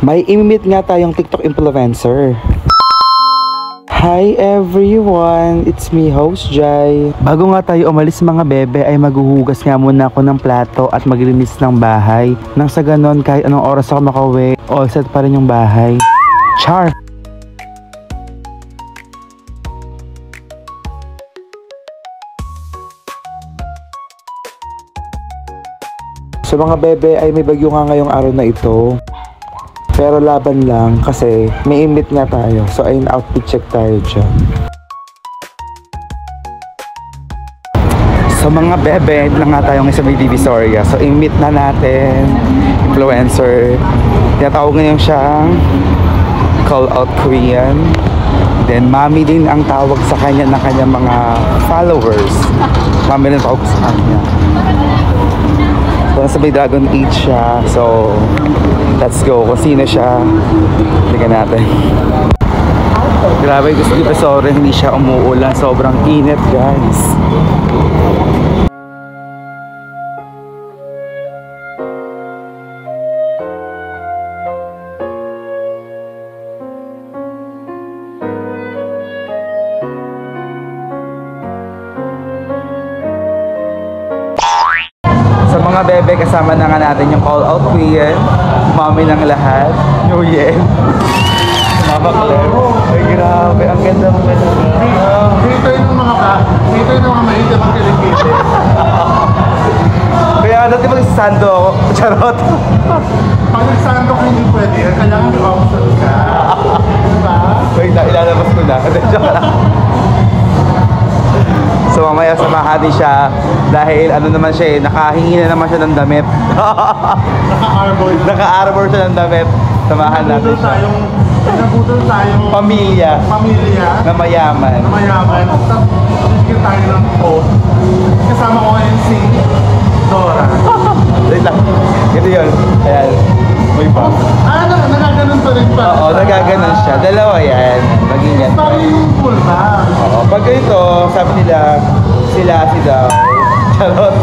May imimit nga tayong TikTok influencer. Hi everyone! It's me, host Jai. Bago nga tayo umalis mga bebe ay maghuhugas nga muna ako ng plato at maglinis ng bahay. Nang sa ganon kahit anong oras ako makauwi, all set pa rin yung bahay. Char! So mga bebe ay may bagyo nga ngayong araw na ito. Pero laban lang kasi may imit nga tayo. So ayun, outfit check tayo dyan. So mga bebe, lang nga tayo sa may Divisoria. So imit na natin. Influencer. Tinatawag ngayon siyang call out Korean. Then mami din ang tawag sa kanya ng kanyang mga followers. Mami din tawag sa kanya. So nasa may Dragon Age siya. So let's go. Kung sino siya, tingnan natin. Grabe, gusto ko sorry, hindi siya umuulan. Sobrang init, guys. So mga bebe, kasama na nga natin yung call out queen, mami ng lahat, New Year. Mama Claire. Ay grabe, ang ganda mo ganda. Dito yung mga mahigit ang kilikili. Kaya dati magsasando ako. Charot. Pag nagsando ka hindi pwede, kailangan i-option ka. Diba? Wait lang, ilalabas ko na. Joke lang. So mamaya samahan din siya dahil ano naman siya eh, nakahingi na naman siya ng damit. Naka-arbor siya ng damit. Samahan natin siya. Pinabudol tayong pamilya na mayaman. Tapos bigyan tayo ng post. Kasama ko ngayon si Dora. Wait lang. Ito yun. Ayan. May pa. Nagaganon pa rin pa. Oo, nagaganon siya. Dalawa yan. Maging yan. Parang yung full ba? Oo. Pag ganito, sabi nila, sila si daw. Charot.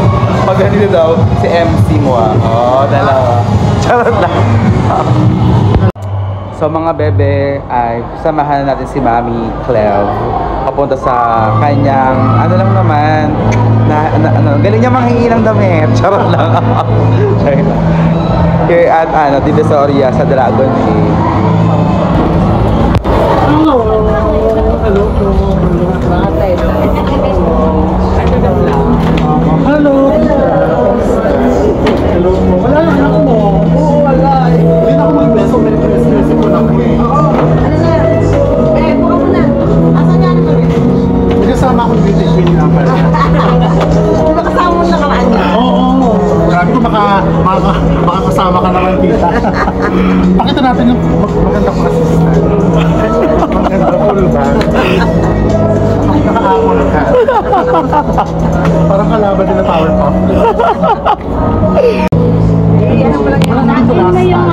Pag ganito daw, si MC mo ah. Oo, dalawa. Charot lang. So mga bebe, ay samahan natin si Mami Cleo papunta sa kanyang, ano lang naman, galing niya manghingi ng damit. Charot lang. Here at Divisoria sa Dragon Age. Hello. Hello. Hello. Hello. Wala na ako mo. Oo, wala. Hindi na ako mag-beso. May beso ko lang eh. Ano na? Buka mo na. Asan niya naman? May kasama akong beauty queen nga pala. Kasama mo na kalaan niya? Oo. Grabe ko makakasama ka naman tita. Pakita natin yung maganda ko kasi. Maganda full ba? Naka-amon ka. Parang kalaban din na Powerpuff. Ano mo lang yung natin na yung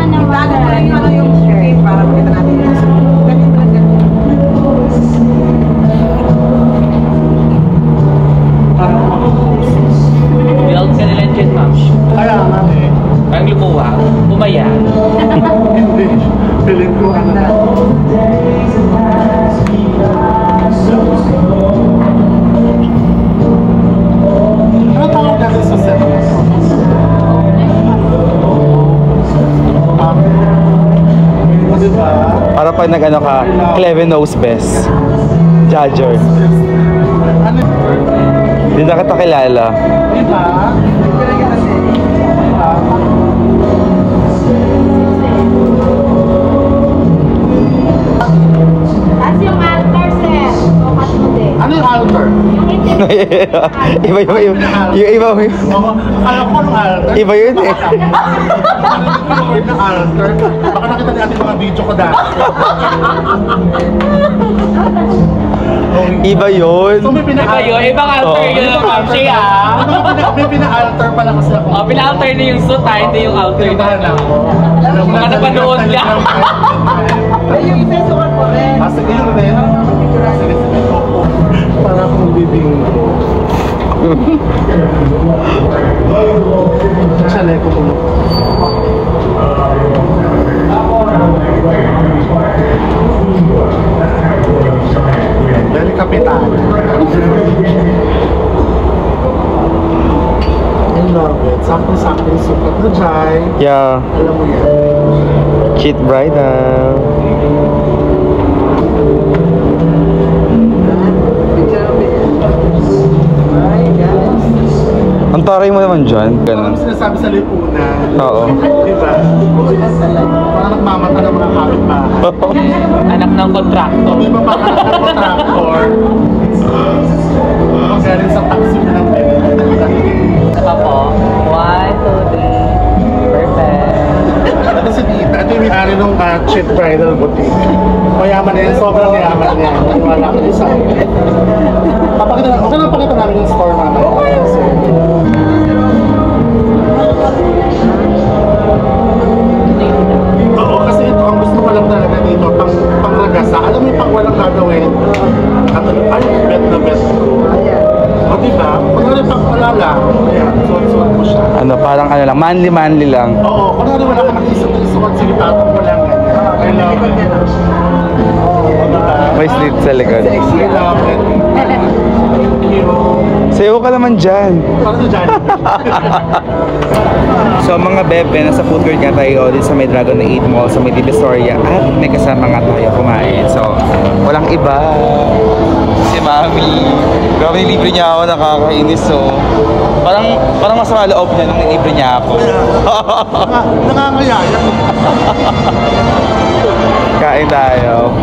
ano yung shirt para makita natin yung build ka nila dyan, ma'am. Kaya nga eh. Ang lumuwa, umaya. Hindi. Piling ko ano na. Ano tawag natin sa set? Diba? Para pag nag-ano ka, Cleve knows best. Judger. Ano? Hindi na kita kilala. Diba? That's yung altar, sir. Focus mo din. Ano yung altar? Yung itim. Iba yung Akala ko ng altar. Iba yun eh. Word ng altar. Baka nakita natin mga video ko dati. Iba yun. So may Iba yun, ibang altar yun ang ma'am siya. May pina-altar pala kasi ako. Oh, pina-altar na yung suit ha, hindi yung altar na Pinabahan ano. ako. Mga napanood niya. Yung isa sukat mo rin. Sige yun rin. Sige, sige. Para akong bibingko. Sa leko ko. Yeah. Alam mo yan. Cheat bridal. Ang taray mo naman dyan. Parang Ganun. sinasabi sa lipunan. Oo. Diba? Parang nagmamata ng mga kapitbahay. Anak ng kontrakto. Di ba parang ng contractor? Galing sa taxi na ng Saka po. 1, 2, 3. Perfect. Ito si Tita. Ito yung may-ari ng Cheat Bridal Boutique. Mayaman na yan. Sobrang mayaman niya. Wala ko din sa akin. Okay lang pakita namin yung store namin. Oo, kasi ito ang gusto ko lang talaga dito. Pangragasa. Alam mo yung pang walang gagawin. At ay, bet na bet. O diba? Kunwari pang wala lang. Ayan, suot-suot mo siya. Ano, parang ano lang, manly lang. Oo, kunwari wala ka nakisuot, sige patong mo lang ganyan. I love it. Oo, diba? May slit sa likod. I love it. Cute. Sayo ka naman dyan. Para sa Johnny. So mga bebe, nasa food court nga tayo din sa may Dragon na 8 Mall sa may Divisoria at may kasama nga tayo kumain. So, walang iba. Si Mami. Grabe, libre niya ako, nakakainis. So, parang masama loob niya nung nilibre niya ako. Nangangayaya. Kain tayo.